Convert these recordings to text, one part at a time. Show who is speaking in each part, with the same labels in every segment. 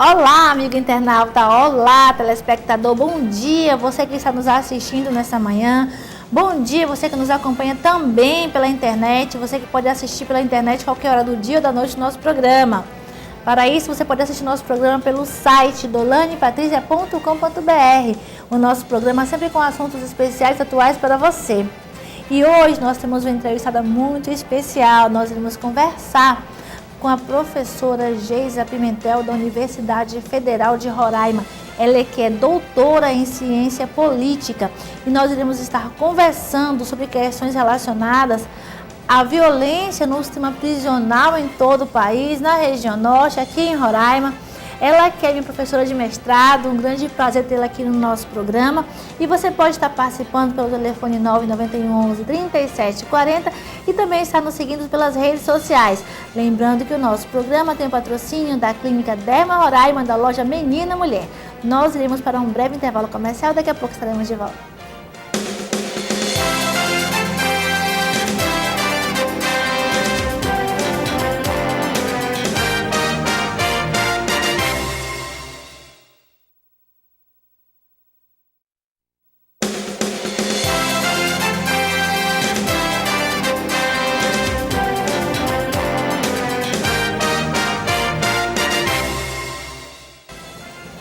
Speaker 1: Olá, amigo internauta, olá, telespectador, bom dia, você que está nos assistindo nessa manhã, bom dia, você que nos acompanha também pela internet, você que pode assistir pela internet qualquer hora do dia ou da noite no nosso programa. Para isso, você pode assistir nosso programa pelo site dolanepatricia.com.br, o nosso programa sempre com assuntos especiais atuais para você. E hoje nós temos uma entrevistada muito especial, nós iremos conversar com a professora Geisa Pimentel, da Universidade Federal de Roraima. Ela que é doutora em ciência política e nós iremos estar conversando sobre questões relacionadas à violência no sistema prisional em todo o país, na região norte, aqui em Roraima. Ela que é minha professora de mestrado, um grande prazer tê-la aqui no nosso programa. E você pode estar participando pelo telefone 991 11 37 40 e também estar nos seguindo pelas redes sociais. Lembrando que o nosso programa tem o patrocínio da Clínica Derma Roraima, da loja Menina Mulher. Nós iremos para um breve intervalo comercial, daqui a pouco estaremos de volta.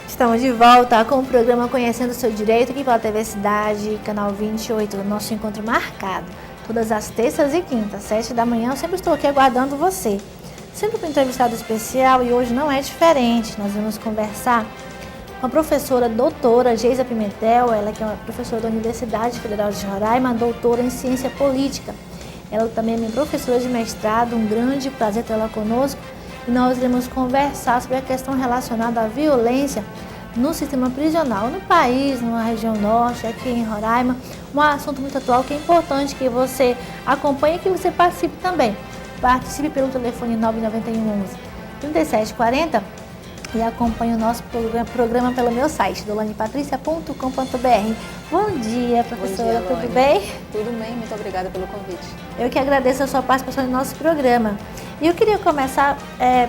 Speaker 1: Estamos de volta com o programa Conhecendo o Seu Direito, aqui pela TV Cidade, canal 28, nosso encontro marcado. Todas as terças e quintas, 7 da manhã, eu sempre estou aqui aguardando você. Sempre com um entrevistado especial e hoje não é diferente. Nós vamos conversar com a professora doutora Geisa Pimentel, ela que é uma professora da Universidade Federal de Roraima, doutora em ciência política. Ela também é minha professora de mestrado, um grande prazer tê-la conosco. E nós iremos conversar sobre a questão relacionada à violência no sistema prisional, no país, na região norte, aqui em Roraima. Um assunto muito atual que é importante que você acompanhe e que você participe também. Participe pelo telefone 991 11 37 40 e acompanhe o nosso programa pelo meu site, dolanepatricia.com.br. Bom dia, professora,
Speaker 2: bom dia,
Speaker 1: tudo bem?
Speaker 2: Tudo bem, muito obrigada pelo convite.
Speaker 1: Eu que agradeço a sua participação no nosso programa. E eu queria começar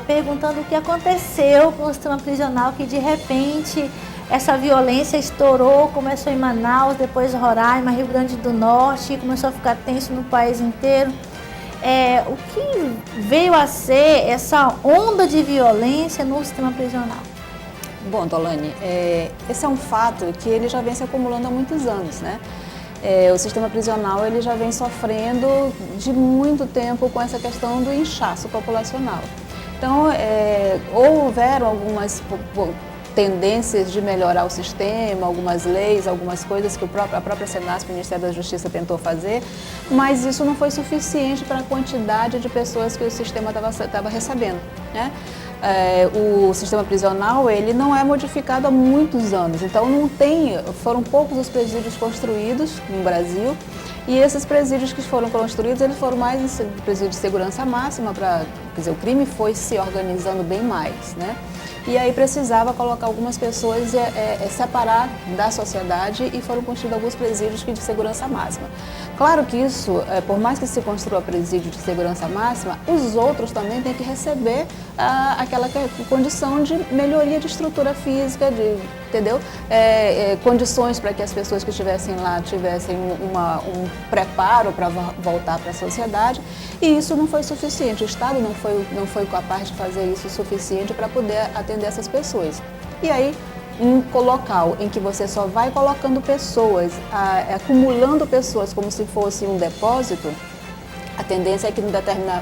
Speaker 1: perguntando o que aconteceu com o sistema prisional, que de repente essa violência estourou, começou em Manaus, depois Roraima, Rio Grande do Norte, começou a ficar tenso no país inteiro. O que veio a ser essa onda de violência no sistema prisional?
Speaker 2: Bom, Dolane, esse é um fato que ele já vem se acumulando há muitos anos, né? O sistema prisional ele já vem sofrendo de muito tempo com essa questão do inchaço populacional. Então, houveram algumas tendências de melhorar o sistema, algumas leis, algumas coisas que a própria Senasp, o Ministério da Justiça, tentou fazer, mas isso não foi suficiente para a quantidade de pessoas que o sistema estava recebendo, né? O sistema prisional ele não é modificado há muitos anos, então foram poucos os presídios construídos no Brasil e esses presídios que foram construídos, eles foram mais presídios de segurança máxima, quer dizer, o crime foi se organizando bem mais, né? E aí precisava colocar algumas pessoas, separar da sociedade e foram construídos alguns presídios de segurança máxima. Claro que isso, por mais que se construa presídio de segurança máxima, os outros também têm que receber aquela condição de melhoria de estrutura física, entendeu? Condições para que as pessoas que estivessem lá tivessem um preparo para voltar para a sociedade, e isso não foi suficiente. O Estado não foi capaz de fazer isso o suficiente para poder atender essas pessoas. E aí, um local em que você só vai colocando pessoas, acumulando pessoas como se fosse um depósito, a tendência é que em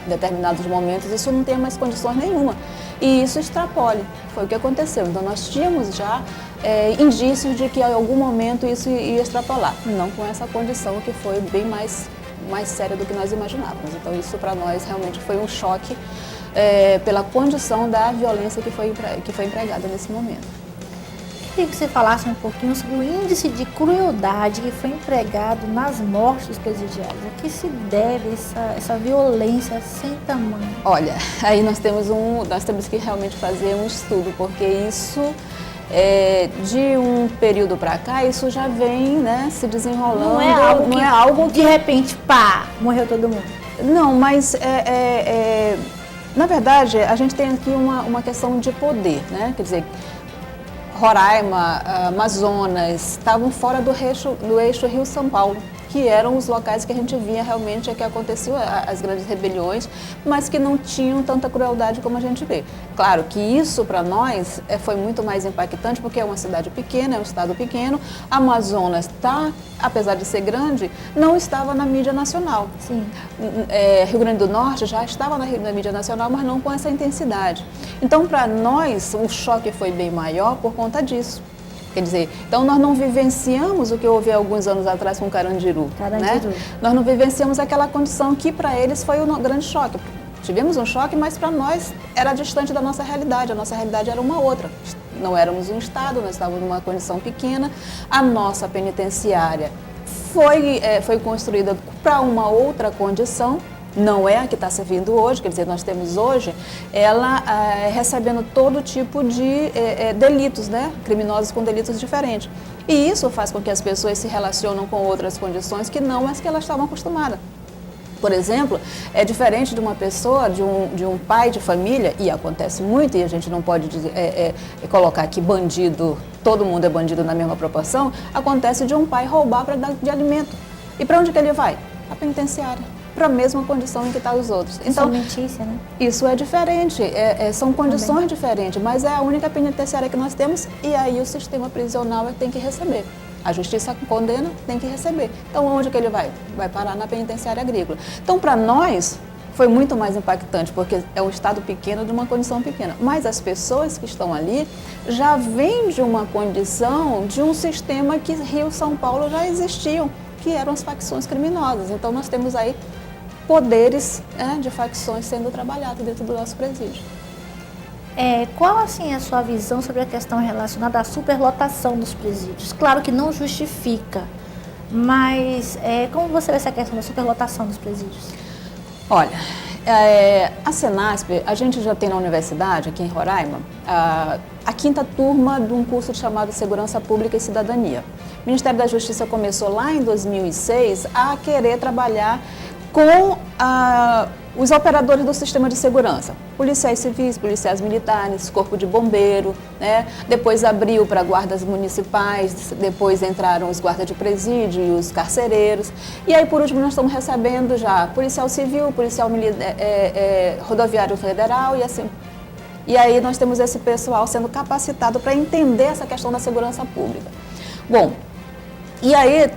Speaker 2: determinados momentos isso não tenha mais condições nenhuma. E isso extrapole. Foi o que aconteceu. Então nós tínhamos já indícios de que em algum momento isso ia extrapolar. Não com essa condição que foi bem mais séria do que nós imaginávamos. Então isso para nós realmente foi um choque pela condição da violência que foi empregada nesse momento.
Speaker 1: Queria que você falasse um pouquinho sobre o índice de crueldade que foi empregado nas mortes dos presidiários. A que se deve essa violência sem tamanho?
Speaker 2: Olha, aí nós temos que realmente fazer um estudo, porque isso, de um período para cá, isso já vem, né, se desenrolando.
Speaker 1: Não é algo que de repente, pá, morreu todo mundo.
Speaker 2: Não, mas Na verdade, a gente tem aqui uma questão de poder, né? Quer dizer, Roraima, Amazonas, estavam fora do eixo Rio-São Paulo, que eram os locais que a gente via realmente que aconteciam as grandes rebeliões, mas que não tinham tanta crueldade como a gente vê. Claro que isso para nós foi muito mais impactante, porque é uma cidade pequena, é um estado pequeno. Amazonas apesar de ser grande, não estava na mídia nacional.
Speaker 1: Sim.
Speaker 2: Rio Grande do Norte já estava na mídia nacional, mas não com essa intensidade. Então, para nós, o choque foi bem maior por conta disso. Quer dizer, então nós não vivenciamos o que houve alguns anos atrás com Carandiru. Né? Nós não vivenciamos aquela condição que para eles foi um grande choque. Tivemos um choque, mas para nós era distante da nossa realidade. A nossa realidade era uma outra. Não éramos um estado, nós estávamos numa condição pequena. A nossa penitenciária foi construída para uma outra condição. Não é a que está servindo hoje, quer dizer, nós temos hoje ela recebendo todo tipo de delitos, né? Criminosos com delitos diferentes. E isso faz com que as pessoas se relacionam com outras condições que não as que elas estavam acostumadas. Por exemplo, é diferente de uma pessoa, de um pai de família, e acontece muito, e a gente não pode colocar aqui bandido, todo mundo é bandido na mesma proporção, acontece de um pai roubar para dar de alimento. E para onde que ele vai? A penitenciária. Para a mesma condição em que estão os outros. Então,
Speaker 1: alimentícia, né?
Speaker 2: Isso é diferente, são condições diferentes, mas é a única penitenciária que nós temos e aí o sistema prisional tem que receber. A justiça condena, tem que receber. Então, onde que ele vai? Vai parar na penitenciária agrícola. Então, para nós, foi muito mais impactante, porque é um estado pequeno de uma condição pequena. Mas as pessoas que estão ali já vêm de uma condição, de um sistema que Rio e São Paulo já existiam, que eram as facções criminosas. Então, nós temos aí poderes de facções sendo trabalhados dentro do nosso presídio.
Speaker 1: Qual assim é a sua visão sobre a questão relacionada à superlotação dos presídios? Claro que não justifica, mas como você vê essa questão da superlotação dos presídios?
Speaker 2: Olha, a Senasp, a gente já tem na universidade, aqui em Roraima, a 5ª turma de um curso chamado Segurança Pública e Cidadania. O Ministério da Justiça começou lá em 2006 a querer trabalhar com os operadores do sistema de segurança, policiais civis, policiais militares, corpo de bombeiro, né? Depois abriu para guardas municipais, depois entraram os guardas de presídio e os carcereiros. E aí, por último, nós estamos recebendo já policial civil, policial rodoviário federal e assim. E aí nós temos esse pessoal sendo capacitado para entender essa questão da segurança pública. Bom, e aí,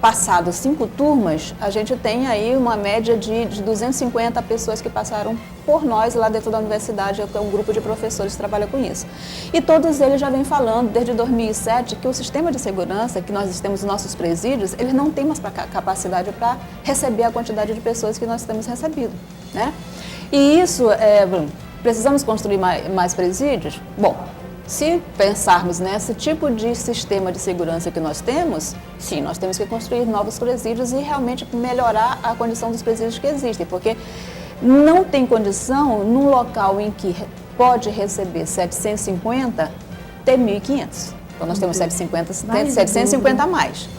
Speaker 2: passados 5 turmas, a gente tem aí uma média de 250 pessoas que passaram por nós lá dentro da universidade, é um grupo de professores que trabalha com isso. E todos eles já vêm falando, desde 2007, que o sistema de segurança que nós temos nos nossos presídios, eles não têm mais capacidade para receber a quantidade de pessoas que nós temos recebido, né? E isso, precisamos construir mais presídios? Bom, se pensarmos nesse tipo de sistema de segurança que nós temos, sim, nós temos que construir novos presídios e realmente melhorar a condição dos presídios que existem, porque não tem condição, num local em que pode receber 750, ter 1.500. Então, nós temos 750 a mais.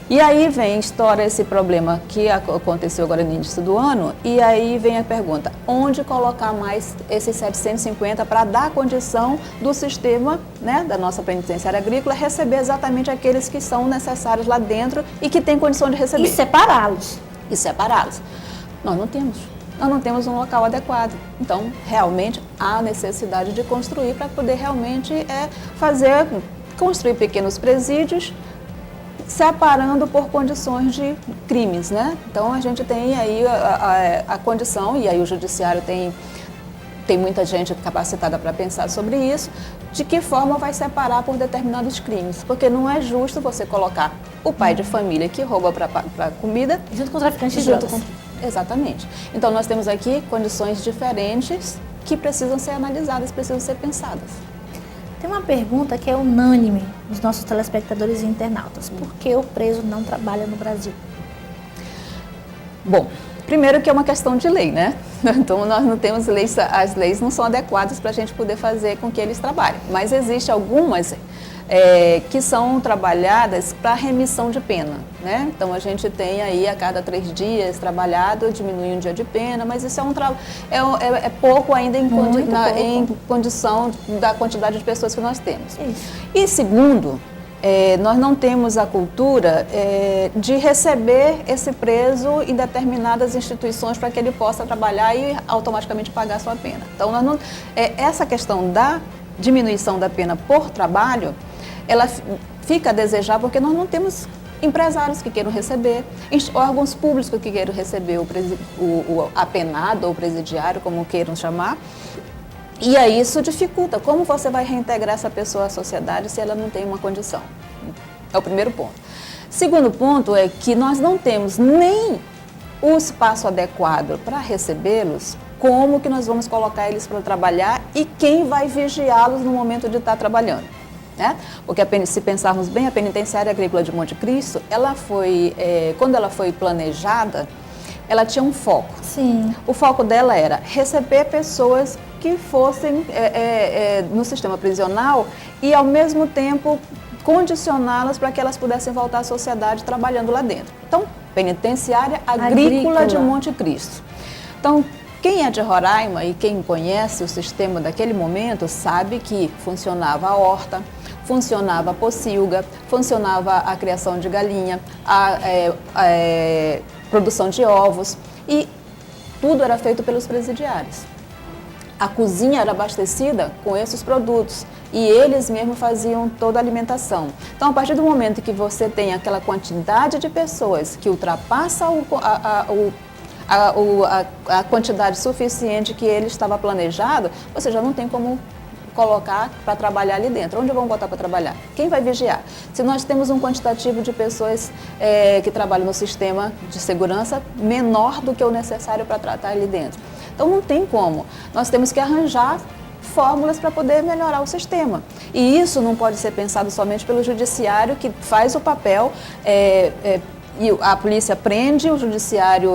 Speaker 2: E aí estoura esse problema que aconteceu agora no início do ano, e aí vem a pergunta, onde colocar mais esses 750 para dar condição do sistema, né, da nossa penitenciária agrícola receber exatamente aqueles que são necessários lá dentro e que têm condição de receber.
Speaker 1: E separá-los.
Speaker 2: Nós não temos. Nós não temos um local adequado. Então, realmente, há necessidade de construir para poder realmente construir pequenos presídios, separando por condições de crimes, né? Então, a gente tem aí a condição, e aí o judiciário tem muita gente capacitada para pensar sobre isso, de que forma vai separar por determinados crimes. Porque não é justo você colocar o pai de família que rouba para comida
Speaker 1: junto com o traficante de drogas.
Speaker 2: Exatamente. Então, nós temos aqui condições diferentes que precisam ser analisadas, precisam ser pensadas.
Speaker 1: Tem uma pergunta que é unânime dos nossos telespectadores e internautas. Por que o preso não trabalha no Brasil?
Speaker 2: Bom, Primeiro que é uma questão de lei, né? Então nós não temos leis, as leis não são adequadas para a gente poder fazer com que eles trabalhem. Mas existem algumas que são trabalhadas para remissão de pena, né? Então a gente tem aí a cada 3 dias trabalhado, diminui um dia de pena, mas isso é pouco ainda em condição da quantidade de pessoas que nós temos.
Speaker 1: Isso.
Speaker 2: E segundo, nós não temos a cultura de receber esse preso em determinadas instituições para que ele possa trabalhar e automaticamente pagar a sua pena. Então, essa questão da diminuição da pena por trabalho, ela fica a desejar porque nós não temos empresários que queiram receber, órgãos públicos que queiram receber o apenado ou presidiário, como queiram chamar. E aí isso dificulta. Como você vai reintegrar essa pessoa à sociedade se ela não tem uma condição? É o primeiro ponto. Segundo ponto é que nós não temos nem o espaço adequado para recebê-los, como que nós vamos colocar eles para trabalhar e quem vai vigiá-los no momento de estar trabalhando, né? Porque se pensarmos bem, a Penitenciária Agrícola de Monte Cristo, quando ela foi planejada, ela tinha um foco.
Speaker 1: Sim.
Speaker 2: O foco dela era receber pessoas que fossem no sistema prisional e, ao mesmo tempo, condicioná-las para que elas pudessem voltar à sociedade trabalhando lá dentro. Então, Penitenciária Agrícola de Monte Cristo. Então, quem é de Roraima e quem conhece o sistema daquele momento sabe que funcionava a horta, funcionava a pocilga, funcionava a criação de galinha, a produção de ovos e tudo era feito pelos presidiários. A cozinha era abastecida com esses produtos e eles mesmos faziam toda a alimentação. Então, a partir do momento que você tem aquela quantidade de pessoas que ultrapassa a quantidade suficiente que ele estava planejado, você já não tem como colocar para trabalhar ali dentro. Onde vão botar para trabalhar? Quem vai vigiar? Se nós temos um quantitativo de pessoas que trabalham no sistema de segurança menor do que o necessário para tratar ali dentro. Então não tem como. Nós temos que arranjar fórmulas para poder melhorar o sistema. E isso não pode ser pensado somente pelo judiciário, que faz o papel, e a polícia prende, o judiciário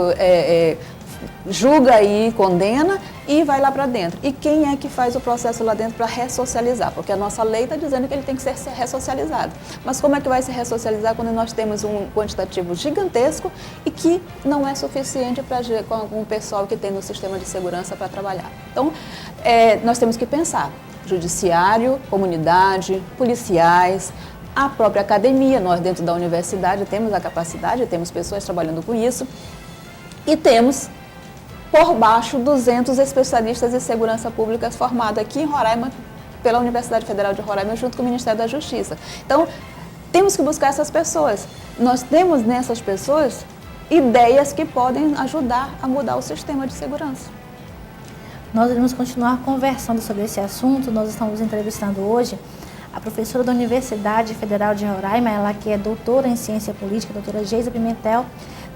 Speaker 2: julga e condena e vai lá para dentro. E quem é que faz o processo lá dentro para ressocializar? Porque a nossa lei está dizendo que ele tem que ser ressocializado. Mas como é que vai se ressocializar quando nós temos um quantitativo gigantesco e que não é suficiente com o pessoal que tem no sistema de segurança para trabalhar? Então, nós temos que pensar, judiciário, comunidade, policiais, a própria academia. Nós dentro da universidade temos a capacidade, temos pessoas trabalhando com isso e temos por baixo 200 especialistas em segurança pública formados aqui em Roraima pela Universidade Federal de Roraima junto com o Ministério da Justiça. Então, temos que buscar essas pessoas. Nós temos nessas pessoas ideias que podem ajudar a mudar o sistema de segurança.
Speaker 1: Nós iremos continuar conversando sobre esse assunto. Nós estamos entrevistando hoje a professora da Universidade Federal de Roraima, ela que é doutora em Ciência Política, doutora Geisa Pimentel.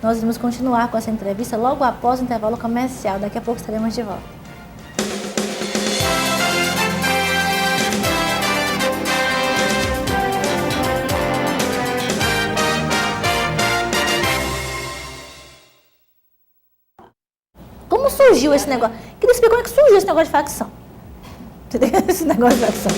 Speaker 1: Nós vamos continuar com essa entrevista logo após o intervalo comercial. Daqui a pouco estaremos de volta. Como surgiu esse negócio? Queria saber como é que surgiu esse negócio de facção. Esse negócio de facção.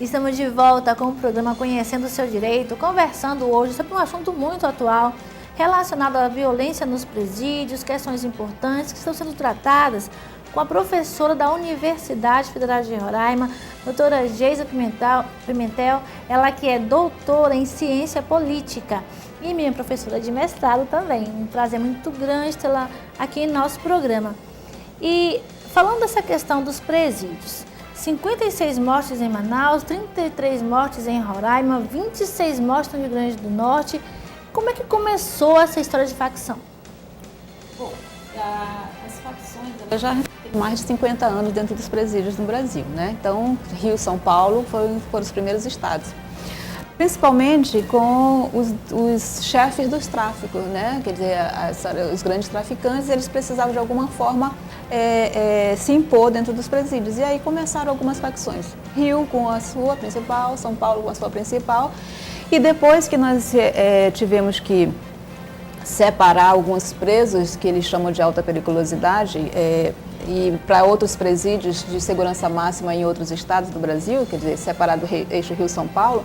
Speaker 1: Estamos de volta com o programa Conhecendo o Seu Direito, conversando hoje sobre um assunto muito atual, relacionado à violência nos presídios, questões importantes que estão sendo tratadas com a professora da Universidade Federal de Roraima, doutora Geisa Pimentel, ela que é doutora em Ciência Política e minha professora de mestrado também. Um prazer muito grande tê-la aqui em nosso programa. E falando dessa questão dos presídios, 56 mortes em Manaus, 33 mortes em Roraima, 26 mortes no Rio Grande do Norte. Como é que começou essa história de facção?
Speaker 2: Bom, as facções já têm mais de 50 anos dentro dos presídios no Brasil, né? Então, Rio e São Paulo foram os primeiros estados. Principalmente com os chefes dos tráficos, né? Quer dizer, os grandes traficantes, eles precisavam de alguma forma se impor dentro dos presídios. E aí começaram algumas facções. Rio com a sua principal, São Paulo com a sua principal. E depois que nós tivemos que separar alguns presos, que eles chamam de alta periculosidade, e para outros presídios de segurança máxima em outros estados do Brasil, quer dizer, separado do eixo Rio-São Paulo,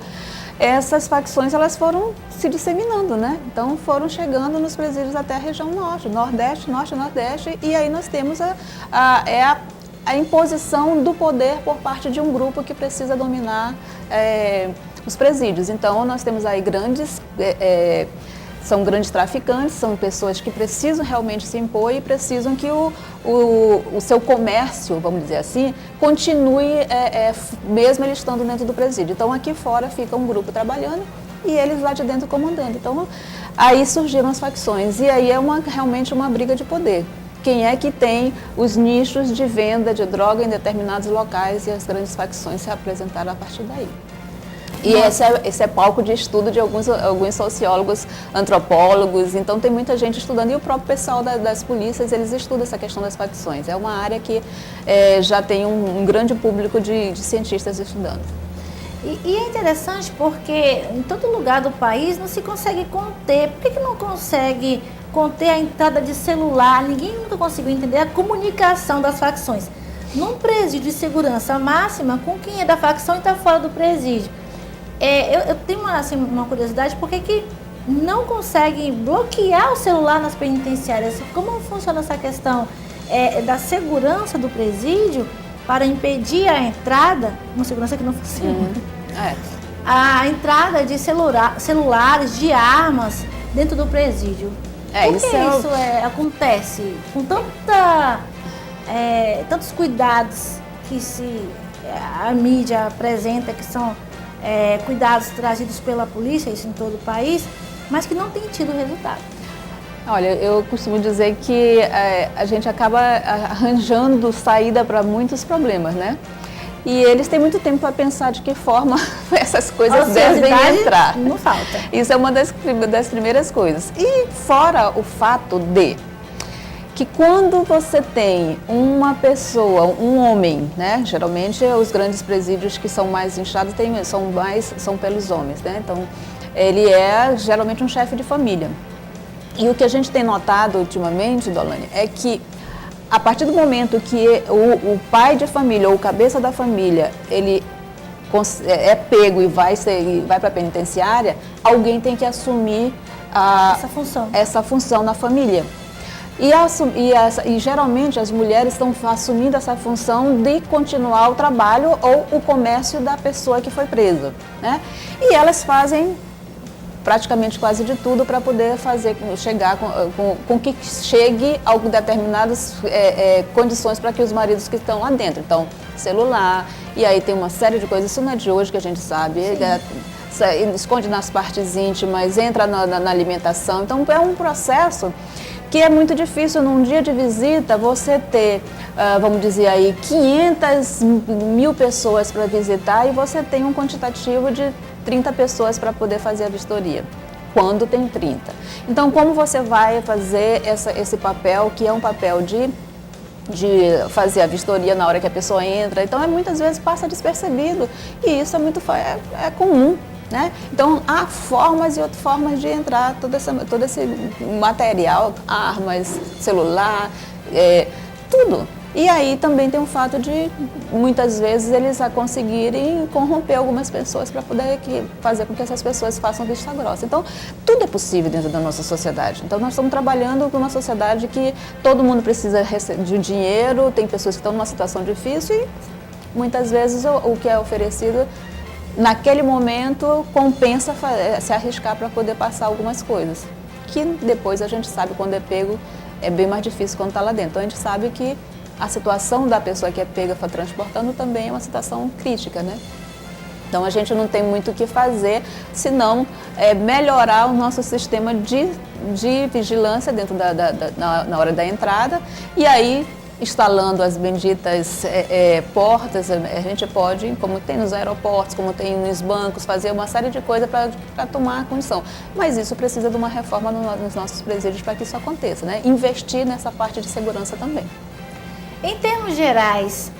Speaker 2: essas facções elas foram se disseminando, né? Então foram chegando nos presídios até a região norte, nordeste, norte, nordeste, e aí nós temos a imposição do poder por parte de um grupo que precisa dominar os presídios. Então nós temos aí são grandes traficantes, são pessoas que precisam realmente se impor e precisam que o seu comércio, vamos dizer assim, continue mesmo ele estando dentro do presídio. Então aqui fora fica um grupo trabalhando e eles lá de dentro comandando. Então aí surgiram as facções e aí é realmente uma briga de poder. Quem é que tem os nichos de venda de droga em determinados locais e as grandes facções se apresentaram a partir daí. E esse é palco de estudo de alguns sociólogos, antropólogos, então tem muita gente estudando. E o próprio pessoal das polícias, eles estudam essa questão das facções. É uma área que já tem um grande público de cientistas estudando.
Speaker 1: E é interessante porque em todo lugar do país não se consegue conter. Por que não consegue conter a entrada de celular? Ninguém nunca conseguiu entender a comunicação das facções. Num presídio de segurança máxima, com quem é da facção e está fora do presídio. Eu tenho uma curiosidade, por que não conseguem bloquear o celular nas penitenciárias? Como funciona essa questão da segurança do presídio para impedir a entrada, uma segurança que não funciona, a entrada de celulares, de armas dentro do presídio? Por que isso acontece com tantos cuidados que a mídia apresenta, que são cuidados trazidos pela polícia, isso em todo o país, mas que não tem tido resultado?
Speaker 2: Olha, eu costumo dizer que a gente acaba arranjando saída para muitos problemas, né? E eles têm muito tempo para pensar de que forma essas coisas devem entrar.
Speaker 1: Não falta.
Speaker 2: Isso é uma das primeiras coisas. E fora o fato que quando você tem uma pessoa, um homem, né? Geralmente os grandes presídios que são mais inchados são pelos homens, né? Então ele é geralmente um chefe de família. E o que a gente tem notado ultimamente, Dolane, é que a partir do momento que o pai de família ou o cabeça da família, ele é pego e vai para a penitenciária, alguém tem que assumir essa função na família. E geralmente as mulheres estão assumindo essa função de continuar o trabalho ou o comércio da pessoa que foi presa, né? E elas fazem praticamente quase de tudo para poder chegar com que chegue a determinadas condições para que os maridos que estão lá dentro. Então, celular, e aí tem uma série de coisas, isso não é de hoje que a gente sabe, esconde nas partes íntimas, entra na alimentação. Então, é um processo que é muito difícil num dia de visita você ter, vamos dizer aí, 500.000 pessoas para visitar e você tem um quantitativo de 30 pessoas para poder fazer a vistoria, quando tem 30. Então, como você vai fazer esse papel, que é um papel de fazer a vistoria na hora que a pessoa entra? Então, muitas vezes passa despercebido e isso é comum, né? Então, há formas e outras formas de entrar todo esse material, armas, celular, tudo. E aí também tem o fato de, muitas vezes, eles conseguirem corromper algumas pessoas para poder fazer com que essas pessoas façam vista grossa. Então, tudo é possível dentro da nossa sociedade. Então, nós estamos trabalhando com uma sociedade que todo mundo precisa de dinheiro, tem pessoas que estão numa situação difícil e, muitas vezes, o que é oferecido naquele momento compensa se arriscar para poder passar algumas coisas. Que depois a gente sabe, quando é pego, é bem mais difícil quando está lá dentro. Então, a gente sabe que a situação da pessoa que é pega transportando também é uma situação crítica, né? Então a gente não tem muito o que fazer, senão melhorar o nosso sistema de vigilância dentro na hora da entrada, e aí, instalando as benditas portas, a gente pode, como tem nos aeroportos, como tem nos bancos, fazer uma série de coisas para tomar a condição. Mas isso precisa de uma reforma nos nossos presídios para que isso aconteça, né? Investir nessa parte de segurança também.
Speaker 1: Em termos gerais,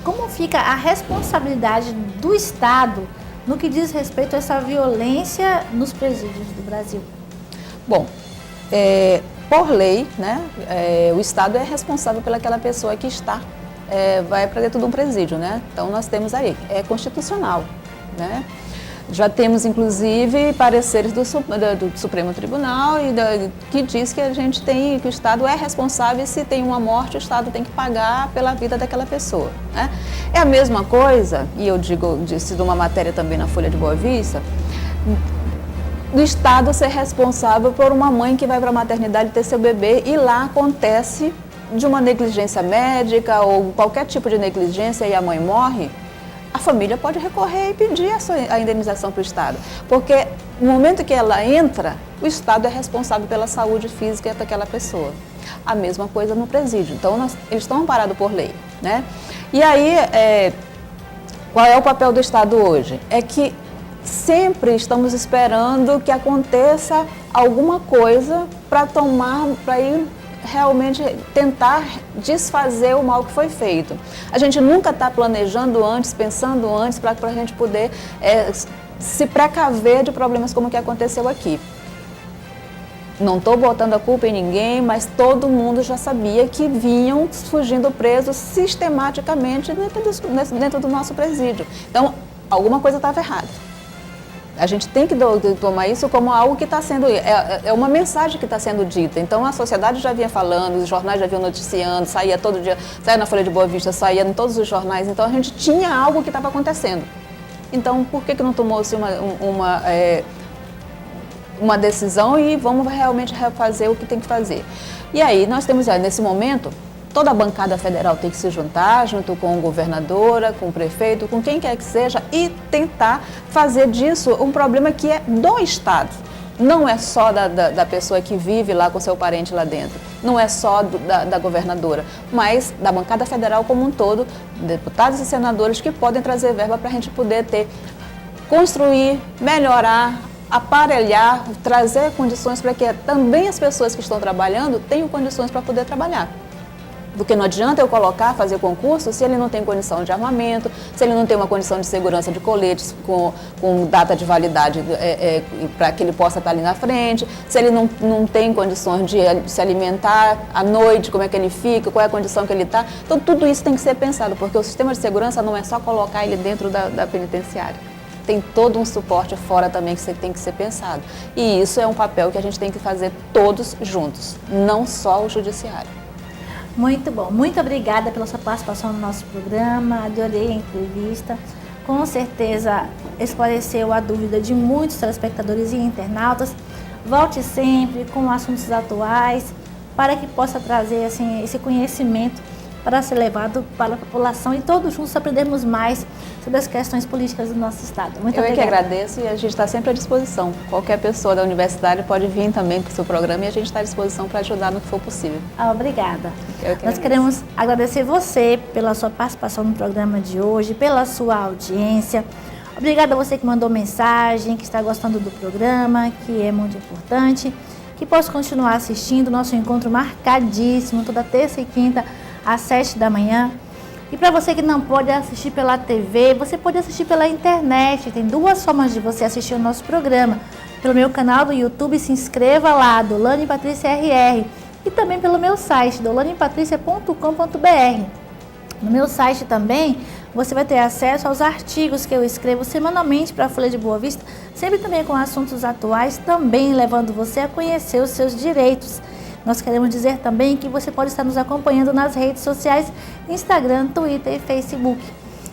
Speaker 1: como fica a responsabilidade do Estado no que diz respeito a essa violência nos presídios do Brasil?
Speaker 2: Bom, por lei, né, o Estado é responsável pelaquela pessoa que vai para dentro de um presídio, né? Então nós temos aí, é constitucional, né? Já temos, inclusive, pareceres do Supremo Tribunal que diz que que o Estado é responsável e se tem uma morte, o Estado tem que pagar pela vida daquela pessoa, né? É a mesma coisa, e eu disse de uma matéria também na Folha de Boa Vista, do Estado ser responsável por uma mãe que vai para a maternidade ter seu bebê e lá acontece de uma negligência médica ou qualquer tipo de negligência e a mãe morre. A família pode recorrer e pedir a indenização para o Estado, porque no momento que ela entra, o Estado é responsável pela saúde física daquela pessoa. A mesma coisa no presídio, então eles estão amparados por lei, né? E aí, qual é o papel do Estado hoje? É que sempre estamos esperando que aconteça alguma coisa para ir realmente tentar desfazer o mal que foi feito. A gente nunca está planejando antes, pensando antes, para a gente poder se precaver de problemas como o que aconteceu aqui. Não estou botando a culpa em ninguém, mas todo mundo já sabia que vinham fugindo presos sistematicamente dentro do nosso presídio. Então, alguma coisa estava errada. A gente tem que tomar isso como algo que está sendo, é uma mensagem que está sendo dita. Então a sociedade já vinha falando, os jornais já vinham noticiando, saía todo dia, saía na Folha de Boa Vista, saía em todos os jornais. Então a gente tinha algo que estava acontecendo. Então por que não tomou-se uma decisão e vamos realmente refazer o que tem que fazer? E aí nós temos, nesse momento, toda a bancada federal tem que se juntar, junto com a governadora, com o prefeito, com quem quer que seja, e tentar fazer disso um problema que é do Estado. Não é só da pessoa que vive lá com seu parente lá dentro, não é só da governadora, mas da bancada federal como um todo, deputados e senadores que podem trazer verba para a gente poder construir, melhorar, aparelhar, trazer condições para que também as pessoas que estão trabalhando tenham condições para poder trabalhar. Porque não adianta eu fazer concurso se ele não tem condição de armamento, se ele não tem uma condição de segurança de coletes com data de validade para que ele possa estar ali na frente, se ele não tem condições de se alimentar à noite, como é que ele fica, qual é a condição que ele está. Então tudo isso tem que ser pensado, porque o sistema de segurança não é só colocar ele dentro da penitenciária. Tem todo um suporte fora também que tem que ser pensado. E isso é um papel que a gente tem que fazer todos juntos, não só o judiciário.
Speaker 1: Muito bom. Muito obrigada pela sua participação no nosso programa. Adorei a entrevista. Com certeza esclareceu a dúvida de muitos telespectadores e internautas. Volte sempre com assuntos atuais para que possa trazer esse conhecimento para ser levado para a população e todos juntos aprendermos mais sobre as questões políticas do nosso Estado. Muito obrigada.
Speaker 2: Eu é que agradeço e a gente está sempre à disposição. Qualquer pessoa da universidade pode vir também com o seu programa e a gente está à disposição para ajudar no que for possível.
Speaker 1: Obrigada. Nós queremos agradecer você pela sua participação no programa de hoje, pela sua audiência. Obrigada a você que mandou mensagem, que está gostando do programa, que é muito importante, que possa continuar assistindo o nosso encontro marcadíssimo toda terça e quinta às 7 da manhã. E para você que não pode assistir pela TV, você pode assistir pela internet. Tem duas formas de você assistir o nosso programa. Pelo meu canal do YouTube, se inscreva lá, Dolane Patrícia RR. E também pelo meu site, dolanepatricia.com.br. No meu site também, você vai ter acesso aos artigos que eu escrevo semanalmente para a Folha de Boa Vista, sempre também com assuntos atuais, também levando você a conhecer os seus direitos. Nós queremos dizer também que você pode estar nos acompanhando nas redes sociais, Instagram, Twitter e Facebook.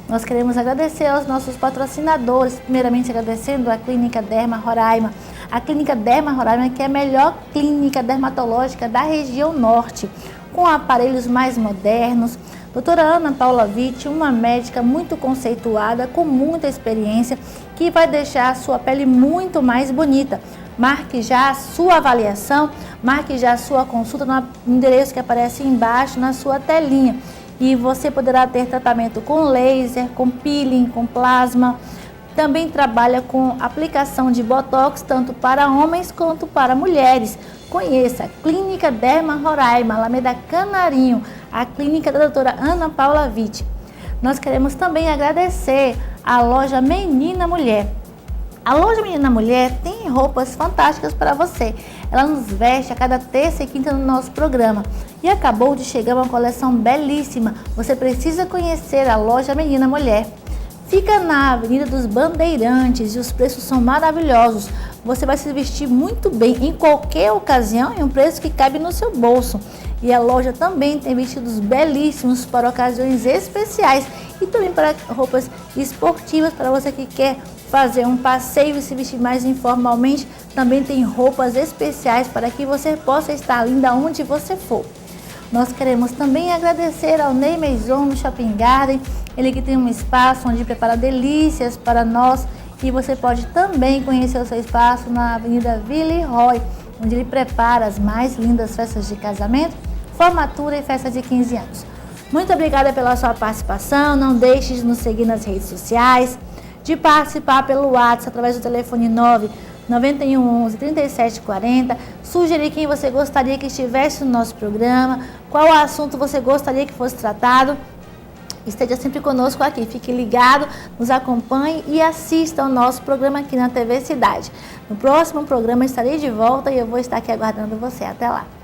Speaker 1: Nós queremos agradecer aos nossos patrocinadores, primeiramente agradecendo a Clínica Derma Roraima. A Clínica Derma Roraima, que é a melhor clínica dermatológica da região norte, com aparelhos mais modernos. Doutora Ana Paula Vitti, uma médica muito conceituada, com muita experiência, que vai deixar a sua pele muito mais bonita. Marque já a sua avaliação, marque já a sua consulta no endereço que aparece embaixo na sua telinha. E você poderá ter tratamento com laser, com peeling, com plasma. Também trabalha com aplicação de botox, tanto para homens quanto para mulheres. Conheça a Clínica Derma Roraima, Alameda Canarinho, a clínica da doutora Ana Paula Witt. Nós queremos também agradecer a loja Menina Mulher. A loja Menina Mulher tem roupas fantásticas para você. Ela nos veste a cada terça e quinta no nosso programa. E acabou de chegar uma coleção belíssima. Você precisa conhecer a loja Menina Mulher. Fica na Avenida dos Bandeirantes e os preços são maravilhosos. Você vai se vestir muito bem em qualquer ocasião em um preço que cabe no seu bolso. E a loja também tem vestidos belíssimos para ocasiões especiais e também para roupas esportivas para você que quer fazer um passeio e se vestir mais informalmente. Também tem roupas especiais para que você possa estar linda onde você for. Nós queremos também agradecer ao Ney Maison no Shopping Garden, ele que tem um espaço onde prepara delícias para nós, e você pode também conhecer o seu espaço na Avenida Villeroy, onde ele prepara as mais lindas festas de casamento, formatura e festa de 15 anos. Muito obrigada pela sua participação, não deixe de nos seguir nas redes sociais, de participar pelo WhatsApp através do telefone 991 11 37 40, sugerir quem você gostaria que estivesse no nosso programa, qual assunto você gostaria que fosse tratado. Esteja sempre conosco aqui, fique ligado, nos acompanhe e assista ao nosso programa aqui na TV Cidade. No próximo programa estarei de volta e eu vou estar aqui aguardando você. Até lá!